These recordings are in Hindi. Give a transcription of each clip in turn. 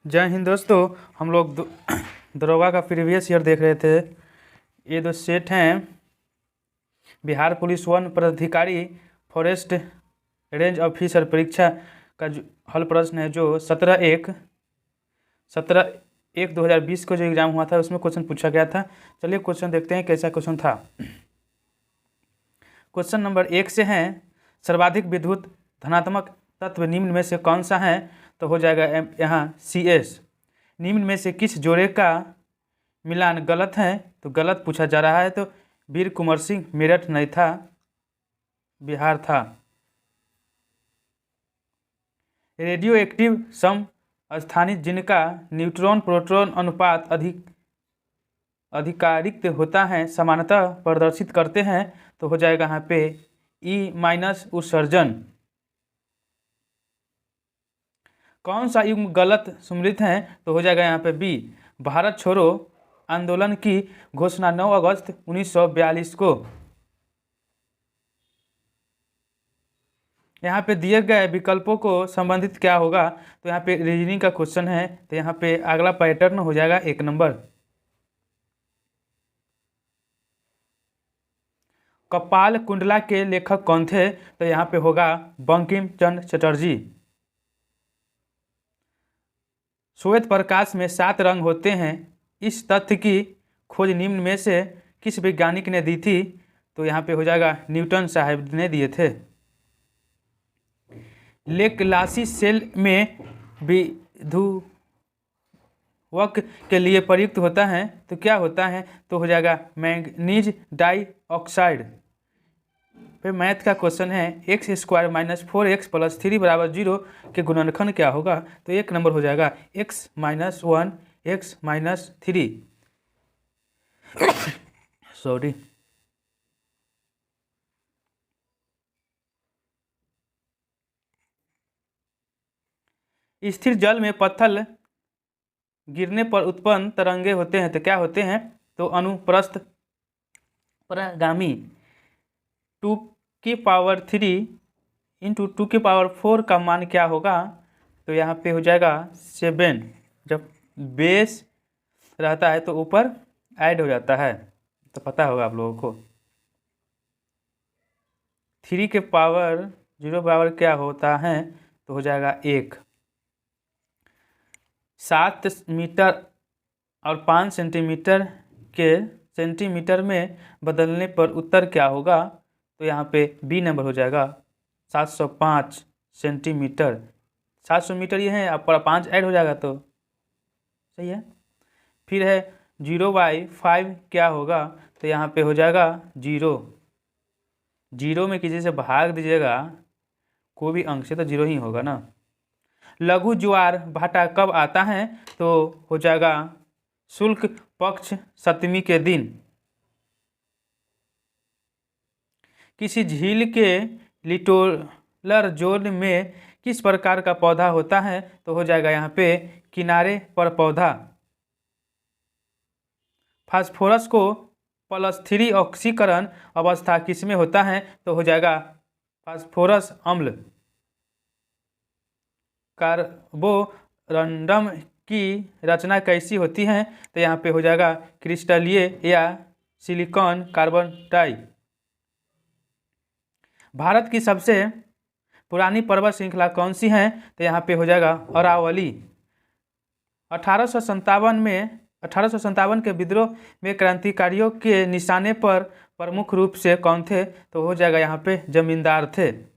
जय हिंद दोस्तों। हम लोग दरोगा का प्रीवियस ईयर देख रहे थे। ये दो सेट हैं। बिहार पुलिस वन पदाधिकारी फॉरेस्ट रेंज ऑफिसर परीक्षा का जो हल प्रश्न है, जो 17/1/2020 को जो एग्ज़ाम हुआ था उसमें क्वेश्चन पूछा गया था। चलिए क्वेश्चन देखते हैं कैसा क्वेश्चन था। क्वेश्चन नंबर 1 से हैं, सर्वाधिक विद्युत धनात्मक तत्व निम्न में से कौन सा है? तो हो जाएगा यहाँ CS। निम्न में से किस जोड़े का मिलान गलत है? तो गलत पूछा जा रहा है, तो वीर कुंवर सिंह मेरठ नहीं था, बिहार था। रेडियो एक्टिव समस्थानिक जिनका न्यूट्रॉन प्रोटॉन अनुपात अधिकारिक होता है समानतः प्रदर्शित करते हैं, तो हो जाएगा यहाँ पे E- उत्सर्जन। कौन सा युग्म गलत सम्मिलित है? तो हो जाएगा यहाँ पे B। भारत छोड़ो आंदोलन की घोषणा 9 अगस्त 1942 को। यहाँ पे दिए गए विकल्पों को संबंधित क्या होगा? तो यहाँ पे रीजनिंग का क्वेश्चन है, तो यहाँ पे अगला पैटर्न हो जाएगा 1 नंबर। कपाल कुंडला के लेखक कौन थे? तो यहाँ पे होगा बंकिम चंद्र चटर्जी। श्वेत प्रकाश में 7 रंग होते हैं, इस तथ्य की खोज निम्न में से किस वैज्ञानिक ने दी थी? तो यहाँ पे हो जाएगा न्यूटन साहब ने दिए थे। लेकलासी सेल में विद्युवक के लिए प्रयुक्त होता है, तो क्या होता है? तो हो जाएगा मैंगनीज डाइऑक्साइड। फिर मैथ का क्वेश्चन है, x² - 4x + 3 = 0 के गुणनखंड क्या होगा? तो 1 नंबर हो जाएगा x - 1 x - 3 सॉरी। स्थिर जल में पत्थर गिरने पर उत्पन्न तरंगे होते हैं, तो क्या होते हैं? तो अनुप्रस्थ परागामी। 2⁻³ × 2⁻4 का मान क्या होगा? तो यहाँ पे हो जाएगा 7। जब बेस रहता है तो ऊपर ऐड हो जाता है, तो पता होगा आप लोगों को। 3 के पावर 0 बराबर क्या होता है? तो हो जाएगा 1। 7 मीटर और 5 सेंटीमीटर के सेंटीमीटर में बदलने पर उत्तर क्या होगा? तो यहाँ पे B नंबर हो जाएगा 705 सेंटीमीटर। 700 मीटर ये है, आप 5 ऐड हो जाएगा तो सही है। फिर है 0/5 क्या होगा? तो यहाँ पे हो जाएगा 0। 0 में किसी से भाग दीजिएगा कोई भी अंक से तो 0 ही होगा ना। लघु ज्वार भाटा कब आता है? तो हो जाएगा शुक्ल पक्ष 7वीं के दिन। किसी झील के लिटोरल जोन में किस प्रकार का पौधा होता है? तो हो जाएगा यहाँ पे किनारे पर पौधा। फास्फोरस को +3 ऑक्सीकरण अवस्था किसमें होता है? तो हो जाएगा फास्फोरस अम्ल। कार्बोरंडम की रचना कैसी होती है? तो यहाँ पे हो जाएगा क्रिस्टलीय या सिलिकॉन कार्बन डाई। भारत की सबसे पुरानी पर्वत श्रृंखला कौन सी है? तो यहाँ पे हो जाएगा अरावली। 1857 के विद्रोह में क्रांतिकारियों के निशाने पर प्रमुख रूप से कौन थे? तो हो जाएगा यहाँ पे जमींदार थे।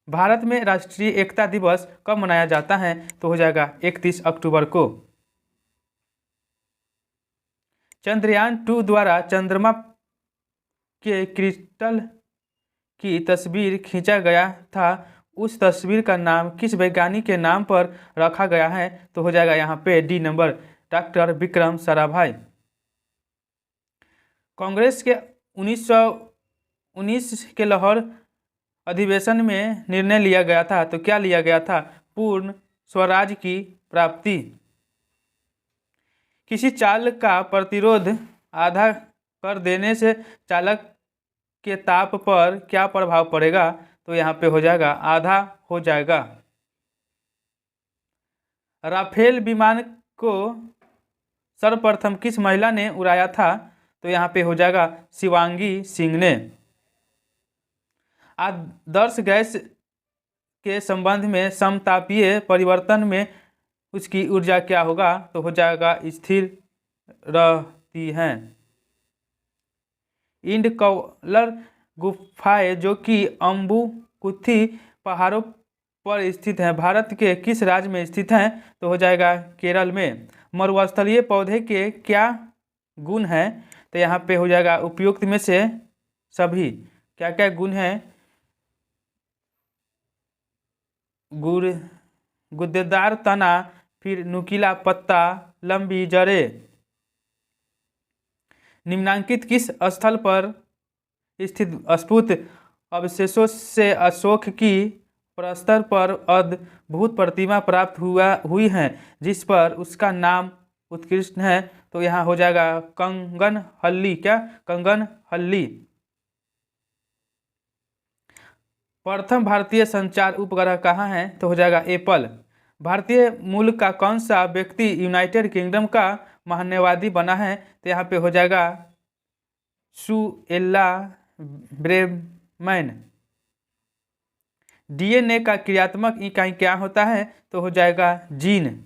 भारत में राष्ट्रीय एकता दिवस कब मनाया जाता है? तो हो जाएगा 31 अक्टूबर को। चंद्रयान 2 द्वारा चंद्रमा के क्रिस्टल की तस्वीर खींचा गया था, उस तस्वीर का नाम किस वैज्ञानिक के नाम पर रखा गया है? तो हो जाएगा यहाँ पे D number, doctor Vikram Sarabhai. Congress के 1919 के लाहौर अधिवेशन में निर्णय लिया गया था, तो क्या लिया गया था? पूर्ण स्वराज की प्राप्ति। किसी चाल का प्रतिरोध आधा कर देने से चालक के ताप पर क्या प्रभाव पड़ेगा? तो यहाँ पे हो जाएगा आधा हो जाएगा। राफेल विमान को सर्वप्रथम किस महिला ने उड़ाया था? तो यहाँ पे हो जाएगा शिवांगी सिंह ने। आदर्श गैस के संबंध में समतापीय परिवर्तन में उसकी ऊर्जा क्या होगा? तो हो जाएगा स्थिर रहती हैं। इंडकौलर गुफाएं जो कि अम्बुकुथी पहाड़ों पर स्थित हैं, भारत के किस राज्य में स्थित हैं? तो हो जाएगा केरल में। मरुस्थलीय पौधे के क्या गुण हैं? तो यहाँ पे हो जाएगा उपयुक्त में से सभी। क्या क्या गुण हैं? गुद्देदार तना, फिर नुकीला पत्ता, लंबी जड़ें। निम्नांकित किस स्थल पर स्थित स्फुट अवशेषों से अशोक की प्रस्तर पर अद्भुत प्रतिमा प्राप्त हुई है जिस पर उसका नाम उत्कृष्ट है? तो यहाँ हो जाएगा कंगनहल्ली। क्या? कंगनहल्ली। प्रथम भारतीय संचार उपग्रह कहाँ है? तो हो जाएगा एप्पल। भारतीय मूल का कौन सा व्यक्ति यूनाइटेड किंगडम का महान्यवादी बना है? तो यहाँ पे हो जाएगा सुएल्ला ब्रेमैन। डीएनए का क्रियात्मक इकाई क्या होता है? तो हो जाएगा जीन।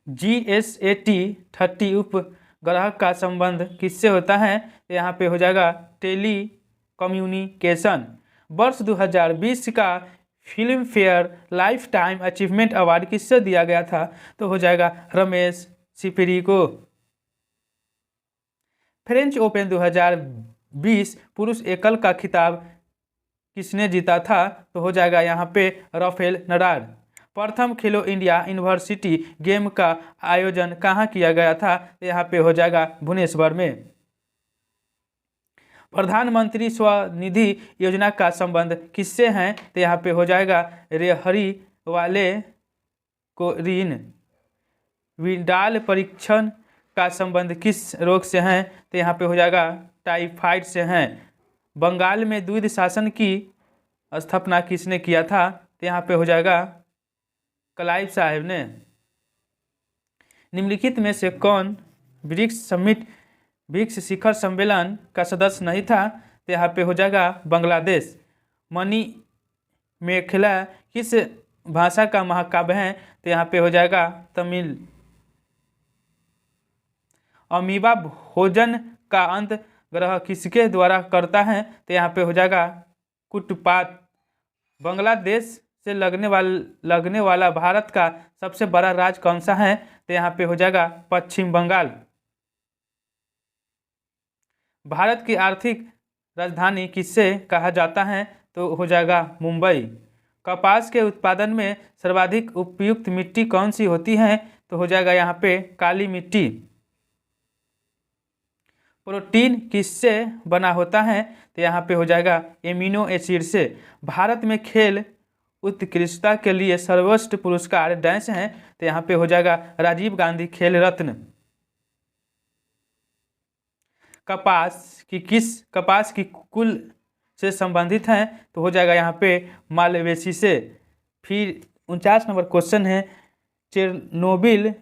GSAT-30 उपग्रह का संबंध किससे होता है? तो यहाँ पे हो जाएगा टेली कम्युनिकेशन। वर्ष 2020 का film fair life time achievement award किससे दिया गया था? तो हो जाएगा रमेश सिप्री को। फ्रेंच ओपन 2020 पुरुष एकल का खिताब किसने जीता था? तो हो जाएगा यहाँ पे राफेल नडाल। प्रथम खेलो इंडिया यूनिवर्सिटी गेम का आयोजन कहाँ किया गया था? तो यहाँ पे हो जाएगा भुवनेश्वर में। प्रधानमंत्री स्वनिधि योजना का संबंध किससे है? तो यहाँ पे हो जाएगा रेहड़ी वाले को ऋण। विडाल परीक्षण का संबंध किस रोग से है? तो यहाँ पे हो जाएगा टाइफाइड से है। बंगाल में द्विध शासन की स्थापना किसने किया था? तो यहाँ पे हो जाएगा क्लाइव साहब ने। निम्नलिखित में से कौन ब्रिक्स शिखर सम्मेलन का सदस्य नहीं था? तो यहाँ पे हो जाएगा बांग्लादेश। मणि मेखला किस भाषा का महाकाव्य है? तो यहाँ पे हो जाएगा तमिल। अमीबा भोजन का अंत ग्रह किसके द्वारा करता है? तो यहाँ पे हो जाएगा कुटपात। बांग्लादेश से लगने वाला भारत का सबसे बड़ा राज्य कौन सा है? तो यहाँ पे हो जाएगा पश्चिम बंगाल। भारत की आर्थिक राजधानी किससे कहा जाता है? तो हो जाएगा मुंबई। कपास के उत्पादन में सर्वाधिक उपयुक्त मिट्टी कौन सी होती है? तो हो जाएगा यहाँ पे काली मिट्टी। प्रोटीन किससे बना होता है? तो यहाँ पे हो जाएगा एमिनो एसिड से। भारत में खेल उत्कृष्टता के लिए सर्वोच्च पुरस्कार डैश है? तो यहाँ पे हो जाएगा राजीव गांधी खेल रत्न। कपास की कुल से संबंधित है? तो हो जाएगा यहाँ पे मालवेसी से। फिर 49 नंबर क्वेश्चन है, चेरनोबिल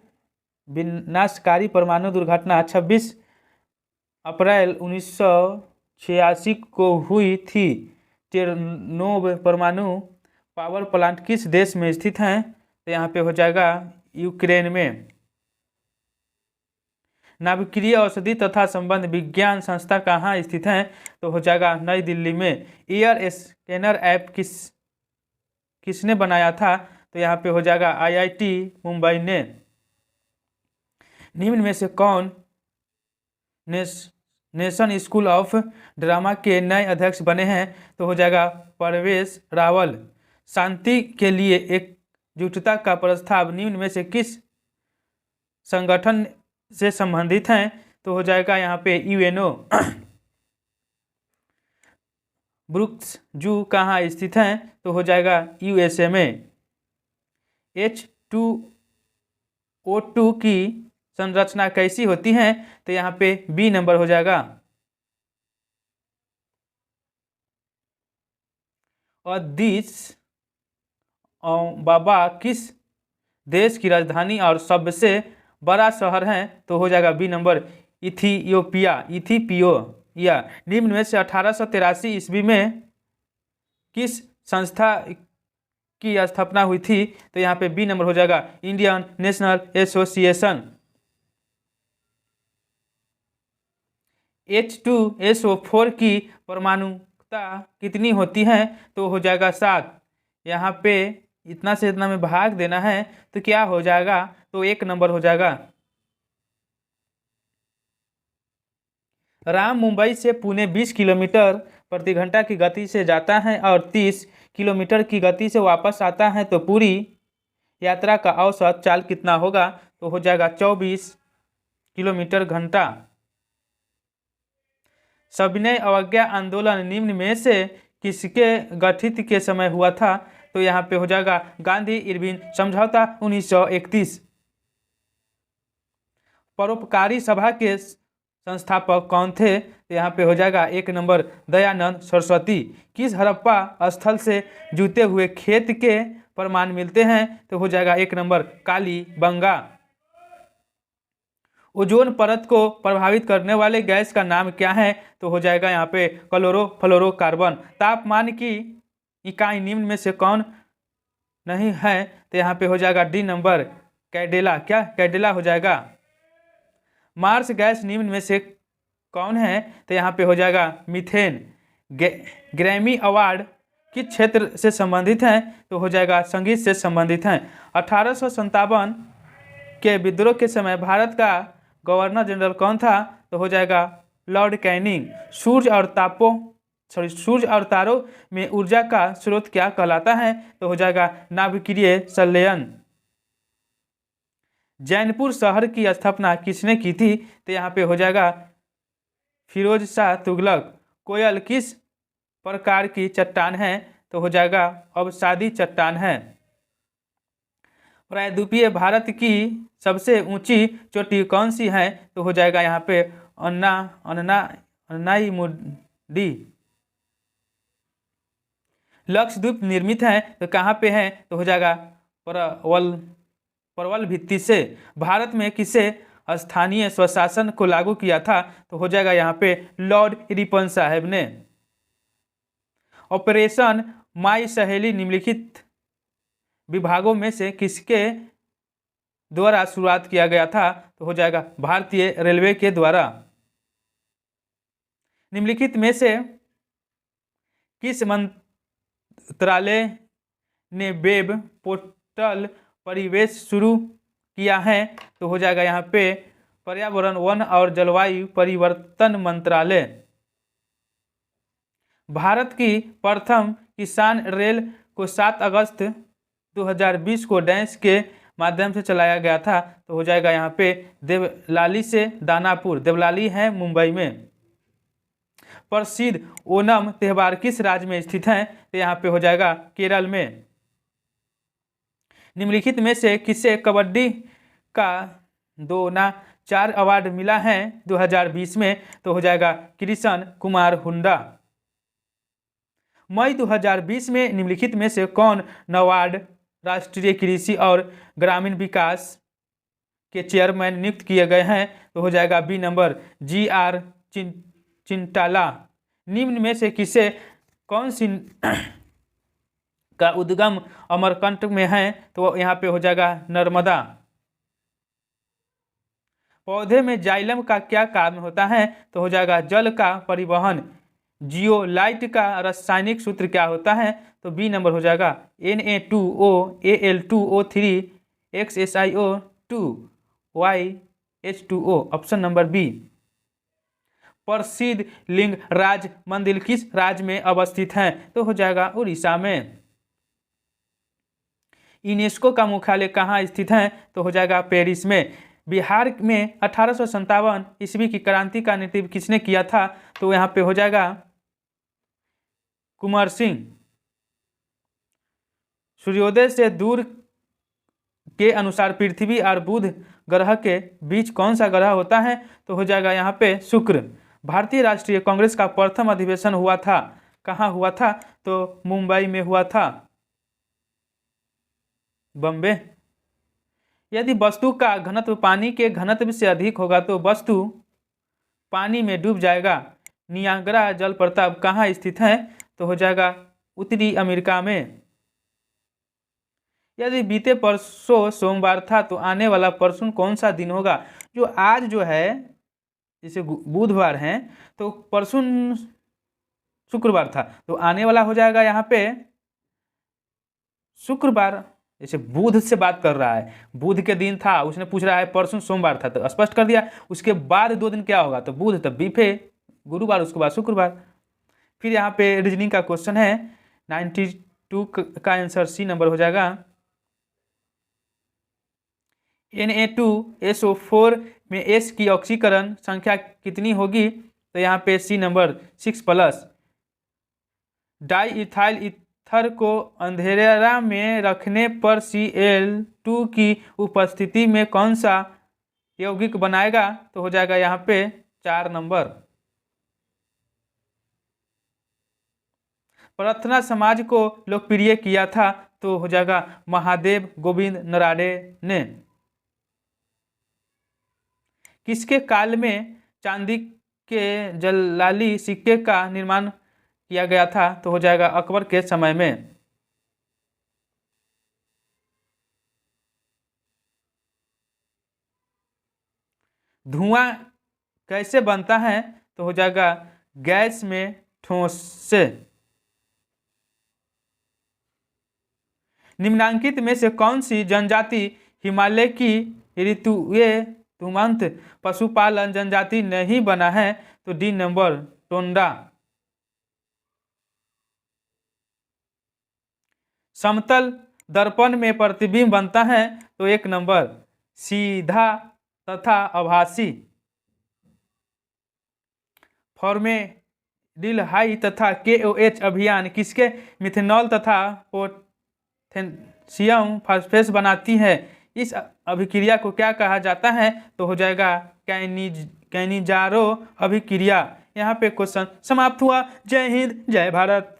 विनाशकारी परमाणु दुर्घटना 26 अप्रैल 1986 को हुई थी। चेरनोबिल परमाणु पावर प्लांट किस देश में स्थित है? तो यहाँ पे हो जाएगा यूक्रेन में। नाभिकीय औषधि तथा संबंध विज्ञान संस्था कहाँ स्थित है? तो हो जाएगा नई दिल्ली में। एयर स्कैनर ऐप किसने बनाया था? तो यहाँ पे हो जाएगा IIT मुंबई ने। निम्न में से कौन नेशन स्कूल ऑफ ड्रामा के नए अध्यक्ष बने हैं? तो हो जाएगा परवेश रावल। शांति के लिए एकजुटता का प्रस्ताव निम्न में से किस संगठन से संबंधित हैं? तो हो जाएगा यहाँ पे UNO। ब्रुक्स जू कहाँ स्थित हैं? तो हो जाएगा USA में। H2O2 की संरचना कैसी होती है? तो यहाँ पे B नंबर हो जाएगा। बाबा किस देश की राजधानी और सबसे बड़ा शहर है? तो हो जाएगा बी नंबर इथियोपिया। निम्न में से 1883 ईस्वी में किस संस्था की स्थापना हुई थी? तो यहाँ पे बी नंबर हो जाएगा इंडियन नेशनल एसोसिएशन। H2SO4 की परमाणुता कितनी होती है? तो हो जाएगा 7। यहाँ पे इतना से इतना में भाग देना है तो क्या हो जाएगा? तो 1 नंबर हो जाएगा। राम मुंबई से पुणे 20 किलोमीटर प्रति घंटा की गति से जाता है और 30 किलोमीटर की गति से वापस आता है, तो पूरी यात्रा का औसत चाल कितना होगा? तो हो जाएगा 24 किलोमीटर घंटा। सविनय अवज्ञा आंदोलन निम्न में से किसके गठित के समय हुआ था? तो यहाँ पे हो जाएगा गांधी इरविन समझौता 1931। परोपकारी सभा के संस्थापक कौन थे? तो यहाँ पे हो जाएगा 1 नंबर दयानंद सरस्वती। किस हड़प्पा स्थल से जुते हुए खेत के प्रमाण मिलते हैं? तो हो जाएगा 1 नंबर कालीबंगा। ओजोन परत को प्रभावित करने वाले गैस का नाम क्या है? तो हो जाएगा यहाँ पे क्लोरोफ्लोरोकार्बन। तापमान की इकाई निम्न में से कौन नहीं है? तो यहाँ पे हो जाएगा डी नंबर कैडेला। क्या कैडेला हो जाएगा। मार्स गैस निम्न में से कौन है? तो यहाँ पे हो जाएगा मीथेन। ग्रैमी अवार्ड किस क्षेत्र से संबंधित हैं? तो हो जाएगा संगीत से संबंधित हैं। 1857 के विद्रोह के समय भारत का गवर्नर जनरल कौन था? तो हो जाएगा लॉर्ड कैनिंग। सूर्य और तारों में ऊर्जा का स्रोत क्या कहलाता है? तो हो जाएगा नाभिकीय संलयन। जैनपुर शहर की स्थापना किसने की थी? तो यहाँ पे हो जाएगा फिरोज शाह तुगलक। कोयल किस प्रकार की चट्टान है? तो हो जाएगा अवसादी चट्टान है। प्रायद्वीपीय भारत की सबसे ऊंची चोटी कौन सी है? तो हो जाएगा यहाँ पे अन्नाईमुडी। लक्षद्वीप निर्मित है तो कहाँ पे है? तो हो जाएगा परवल भित्ति से। भारत में किसे स्थानीय स्वशासन को लागू किया था? तो हो जाएगा यहाँ पे लॉर्ड रिपन साहब ने। ऑपरेशन माई सहेली निम्नलिखित विभागों में से किसके द्वारा शुरुआत किया गया था? तो हो जाएगा भारतीय रेलवे के द्वारा। निम्नलिखित में से किस मंत्रालय ने वेब पोर्टल परिवेश शुरू किया है? तो हो जाएगा यहाँ पे पर्यावरण वन और जलवायु परिवर्तन मंत्रालय। भारत की प्रथम किसान रेल को 7 अगस्त 2020 को डैश के माध्यम से चलाया गया था। तो हो जाएगा यहाँ पे देवलाली से दानापुर। देवलाली है मुंबई में। प्रसिद्ध ओणम त्यौहार किस राज्य में स्थित है? तो यहाँ पे हो जाएगा केरल में। निम्नलिखित में से किसे कबड्डी का 4 अवार्ड मिला है 2020 में? तो हो जाएगा कृष्ण कुमार हुंडा। मई 2020 में निम्नलिखित में से कौन नाबार्ड राष्ट्रीय कृषि और ग्रामीण विकास के चेयरमैन नियुक्त किए गए हैं? तो हो जाएगा बी नंबर GR चिंटाला। निम्न में से किसे कौन सी का उद्गम अमरकंटक में है? तो यहाँ पे हो जाएगा नर्मदा। पौधे में जाइलम का क्या काम होता है? तो हो जाएगा जल का परिवहन। जियोलाइट का रासायनिक सूत्र क्या होता है? तो बी नंबर हो जाएगा Na2OAl2O3 XSiO2 YH2O। Option number B. प्रसिद्ध लिंगराज मंदिर किस राज्य में अवस्थित है? तो हो जाएगा उड़ीसा में। यूनेस्को का मुख्यालय कहाँ स्थित है? तो हो जाएगा पेरिस में। बिहार में 1857 ईस्वी की क्रांति का नेतृत्व किसने किया था? तो यहाँ पे हो जाएगा कुंवर सिंह। सूर्योदय से दूर के अनुसार पृथ्वी और बुध ग्रह के बीच कौन सा ग्रह होता है? तो हो जाएगा यहाँ पे शुक्र। भारतीय राष्ट्रीय कांग्रेस का प्रथम अधिवेशन हुआ था कहाँ हुआ था? तो मुंबई में हुआ था। बॉम्बे। यदि वस्तु का घनत्व पानी के घनत्व से अधिक होगा तो वस्तु पानी में डूब जाएगा। नियाग्रा जलप्रपात कहाँ स्थित है? तो हो जाएगा उत्तरी अमेरिका में। यदि बीते परसों सोमवार था तो आने वाला परसों कौन सा दिन होगा? जो आज जो है जैसे बुधवार है तो परसों शुक्रवार था, तो आने वाला हो जाएगा यहाँ पे शुक्रवार। जैसे बुध से बात कर रहा है, बुध के दिन था, उसने पूछ रहा है परसों सोमवार था तो स्पष्ट कर दिया। उसके बाद 2 दिन क्या होगा? तो बुध, तब बीफे गुरुवार, उसके बाद शुक्रवार। फिर यहाँ पे रीजनिंग का क्वेश्चन है 92 का आंसर सी नंबर हो जाएगा। Na2SO4 में S की ऑक्सीकरण संख्या कितनी होगी? तो यहाँ पे C number 6+। Diethyl ether को अंधेरा में रखने पर Cl2 की उपस्थिति में कौन सा यौगिक बनाएगा? तो हो जाएगा यहाँ पे 4 नंबर। प्रार्थना समाज को लोकप्रिय किया था तो हो जाएगा महादेव गोविंद नराड़े ने। किसके काल में चांदी के जलाली सिक्के का निर्माण किया गया था? तो हो जाएगा अकबर के समय में। धुआं कैसे बनता है? तो हो जाएगा गैस में ठोस से। निम्नांकित में से कौन सी जनजाति हिमालय की ऋतुए तुमंत पशुपालन जनजाति नहीं बना है? तो डी नंबर टोंडा। समतल दर्पण में प्रतिबिंब बनता है तो 1 नंबर सीधा तथा आभासी। फॉर्मेल्डिहाइड तथा KOH अभियान किसके मिथेनॉल तथा पोटेशियम फॉस्फेट बनाती है? इस अभिक्रिया को क्या कहा जाता है? तो हो जाएगा कैनिजारो अभिक्रिया। यहाँ पे क्वेश्चन समाप्त हुआ। जय हिंद, जय भारत।